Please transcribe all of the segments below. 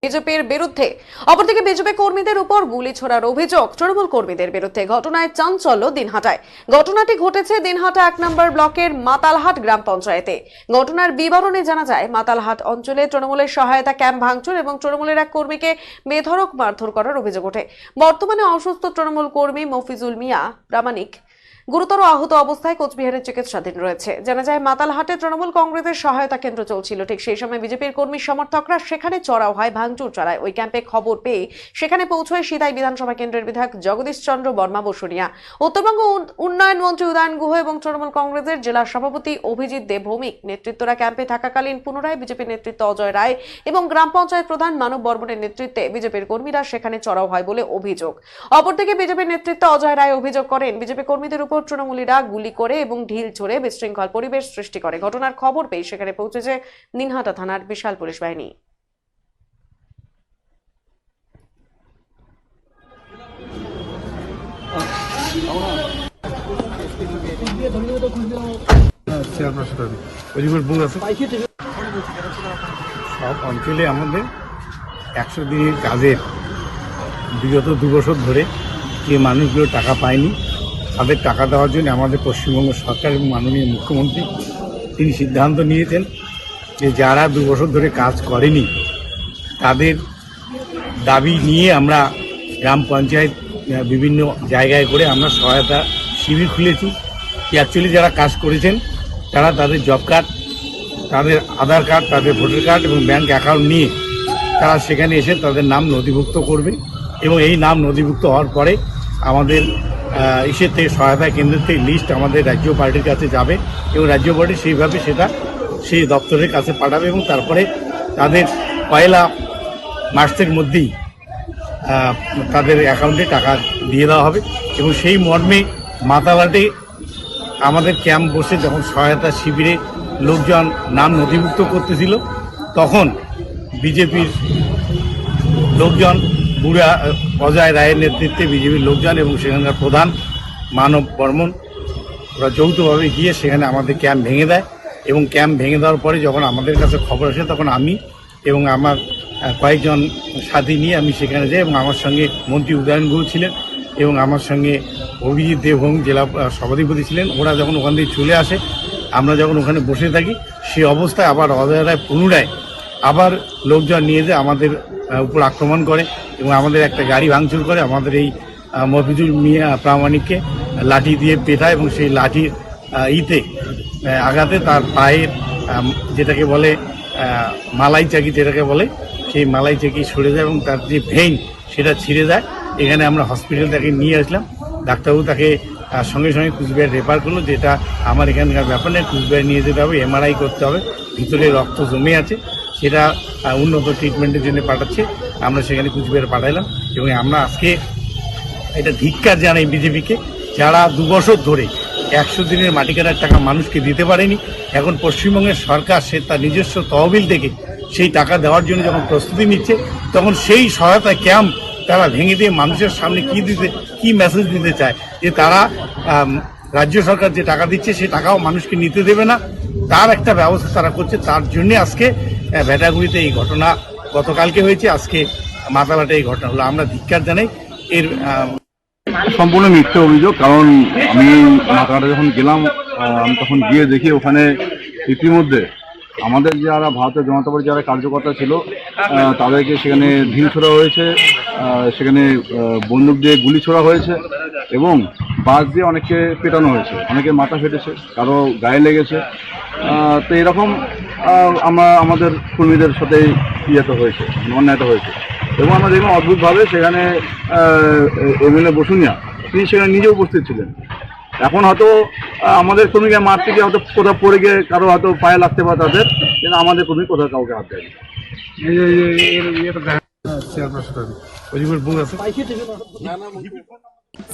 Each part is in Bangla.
বিজেপির বিরুদ্ধে। অপরদিকে বিজেপি কর্মীদের উপর গুলি ছোড়ার অভিযোগ তৃণমূল কর্মীদের বিরুদ্ধে। ঘটনায় চাঞ্চল্য দিনহাটায়। ঘটনাটি ঘটেছে দিনহাটা 1 নম্বর ব্লকের মাতালহাট গ্রাম পঞ্চায়েতে। ঘটনার বিবরণে জানা যায়, মাতালহাট অঞ্চলে তৃণমূলের সহায়তা ক্যাম্প ভাঙচুর এবং তৃণমূলের এক কর্মীকে বেধড়ক মারধর করার অভিযোগ ওঠে। বর্তমানে অসুস্থ তৃণমূল কর্মী মফিজুল মিয়া প্রামাণিক গুরুতর আহত অবস্থায় কোচবিহারের চিকিৎসাধীন রয়েছে। জানা যায়, মাতালহাটে তৃণমূল কংগ্রেসের সহায়তা কেন্দ্র চলছিল। ঠিক সেই সময় বিজেপির কর্মী সমর্থকরা সেখানে চড়াও হয়, ভাঙচুর চালায়। ওই ক্যাম্পে খবর পেয়ে সেখানে পৌঁছয় সিদাই বিধানসভা কেন্দ্রের বিধায়ক জগদীশ চন্দ্র বর্মা বসুনিয়া, উত্তরবঙ্গ উন্নয়ন মন্ত্রী উদয়ন গুহ এবং তৃণমূল কংগ্রেসের জেলা সভাপতি অভিজিৎ দেব ভৌমিক নেতৃত্বরা ক্যাম্পে থাকাকালীন পুনরায় বিজেপির নেতৃত্ব অজয় রায় এবং গ্রাম পঞ্চায়েত প্রধান মানব বর্মনের নেতৃত্বে বিজেপির কর্মীরা সেখানে চড়াও হয় বলে অভিযোগ। অপরদিকে বিজেপির নেতৃত্ব অজয় রায় অভিযোগ করেন, বিজেপি কর্মীদের উপর তৃণমূলীরা গুলি করে এবং ঢিল ছুড়ে বিশৃঙ্খল পরিবেশ সৃষ্টি করে। ঘটনার খবর পেয়ে সেখানে পৌঁছেছে দিনহাটা থানার বিশাল পুলিশ বাহিনী। সব অঞ্চলে আমাদের 100 দিনের কাজের বিগত 2 বছর ধরে যে মানুষগুলো টাকা পায়নি, তাদের টাকা দেওয়ার জন্য আমাদের পশ্চিমবঙ্গ সরকার এবং মাননীয় মুখ্যমন্ত্রী তিনি সিদ্ধান্ত নিয়েছেন যে যারা 2 বছর ধরে কাজ করেনি তাদের দাবি নিয়ে আমরা গ্রাম পঞ্চায়েত বিভিন্ন জায়গায় করে আমরা সহায়তা শিবির খুলেছি। অ্যাকচুয়ালি যারা কাজ করেছেন তারা তাদের জব কার্ড, তাদের আধার কার্ড, তাদের ভোটার কার্ড এবং ব্যাংক অ্যাকাউন্ট নিয়ে তারা সেখানে এসে তাদের নাম নথিভুক্ত করবে এবং এই নাম নথিভুক্ত হওয়ার পরে আমাদের ইসের থেকে সহায়তা কেন্দ্রের থেকে লিস্ট আমাদের রাজ্য পার্টির কাছে যাবে এবং রাজ্য পার্টি সেইভাবে সেটা সেই দপ্তরের কাছে পাঠাবে এবং তারপরে তাদের 1 মার্চের মধ্যেই তাদের অ্যাকাউন্টে টাকা দিয়ে দেওয়া হবে। এবং সেই মর্মে মাতালহাটে আমাদের ক্যাম্প বসে যখন সহায়তা শিবিরে লোকজন নাম নথিভুক্ত করতেছিল তখন বিজেপির লোকজন বুড়া অজয় রায়ের নেতৃত্বে বিজেপির লোকজন এবং সেখানকার প্রধান মানব বর্মন ওরা যৌথভাবে গিয়ে সেখানে আমাদের ক্যাম্প ভেঙে দেয় এবং ক্যাম্প ভেঙে দেওয়ার পরে যখন আমাদের কাছে খবর আসে তখন আমি এবং আমার কয়েকজন সাথী নিয়ে আমি সেখানে যাই এবং আমার সঙ্গে মন্ত্রী উদয়ন গুহ ছিলেন এবং আমার সঙ্গে অভিজিৎ দেব ভৌমিক জেলা সভাধিপতি ছিলেন। ওরা যখন ওখান থেকে চলে আসে, আমরা যখন ওখানে বসে থাকি সেই অবস্থায় আবার অজয় রায় পুনরায় আবার লোকজন নিয়ে যায় আমাদের উপর আক্রমণ করে এবং আমাদের একটা গাড়ি ভাঙচুর করে। আমাদের এই মফিজুল মিয়া প্রামাণিককে লাঠি দিয়ে পেটায় এবং সেই লাঠির আঘাতে তার পায়ের যেটাকে বলে মালাই চাকি যেটাকে বলে সেই মালাই চাকি সরে যায় এবং তার যে ভেইন সেটা ছিঁড়ে যায়। এখানে আমরা হসপিটাল তাকে নিয়ে আসলাম, ডাক্তারবাবু তাকে সঙ্গে সঙ্গে কুচবিহার রেফার করলো, যেটা আমার এখানকার ব্যাপার নেই, কুচবিহার নিয়ে যেতে হবে, এমআরআই করতে হবে, ভিতরে রক্ত জমে আছে, সেটা উন্নত ট্রিটমেন্টের জন্য পাঠাচ্ছে। আমরা সেখানে কুচবিহার পাঠাইলাম এবং আমরা আজকে এটা ধিক্কার জানাই বিজেপিকে, যারা 2 বছর ধরে 100 দিনের মাটি কাটার টাকা মানুষকে দিতে পারেনি। এখন পশ্চিমবঙ্গের সরকার সে তার নিজস্ব তহবিল থেকে সেই টাকা দেওয়ার জন্য যখন প্রস্তুতি নিচ্ছে তখন সেই সহায়তা ক্যাম্প তারা ভেঙে দিয়ে মানুষের সামনে কি মেসেজ দিতে চায় যে তারা রাজ্য সরকার যে টাকা দিচ্ছে সেই টাকাও মানুষকে নিতে দেবে না, তার একটা ব্যবস্থা তারা করছে। তার জন্যে আজকে ভেটাগুড়িতে এই ঘটনা গতকালকে হয়েছে, আজকে মাতালহাটে এই ঘটনা হলো। আমরা ধিক্কার জানাই এর। সম্পূর্ণ মিথ্যে অভিযোগ। কারণ আমি মাতালহাটে যখন গেলাম আমি তখন গিয়ে দেখি ওখানে ইতিমধ্যে আমাদের যারা ভারতীয় জনতা পার্টির যারা কার্যকর্তা ছিল তাদেরকে সেখানে ঢিল ছোড়া হয়েছে, সেখানে বন্দুক দিয়ে গুলি ছোড়া হয়েছে এবং বাস দিয়ে অনেককে পেটানো হয়েছে, অনেকে মাথা ফেটেছে, কারো গায়ে লেগেছে। তো এরকম আমাদের কর্মীদের সাথে ইয়েটা হয়েছে, অন্যায়টা হয়েছে এবং আমরা দেখলাম অদ্ভুতভাবে সেখানে এমএলএ বসুনিয়া তিনি সেখানে নিজে উপস্থিত ছিলেন। এখন হয়তো আমাদের কর্মীকে মারতে গিয়ে হয়তো কোথাও পড়ে গিয়ে কারো হয়তো পায়ে লাগতে পারে তাদের, কিন্তু আমাদের কর্মী কোথাও কাউকে হাত দেয়নি।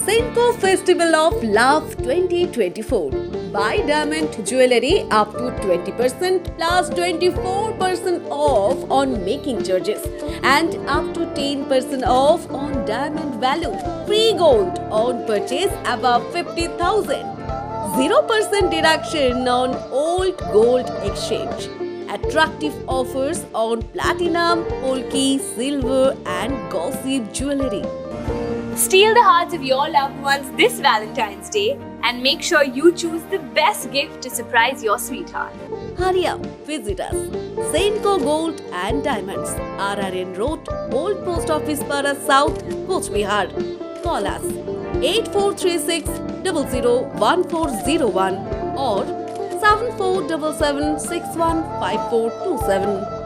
Simco Festival of Love 2024. Buy diamond jewelry up to 20% plus 24% off on making charges and up to 10% off on diamond value. Free gold on purchase above 50,000. 0% deduction on old gold exchange. attractive offers on platinum, polki, silver, and gossip jewelry. Steal the hearts of your loved ones this Valentine's Day and make sure you choose the best gift to surprise your sweetheart. Hurry up, visit us. Senco Gold and Diamonds, RRN Road, Old Post Office Para South, Coach Bihar. Call us 8436 001401 or 7477 615427.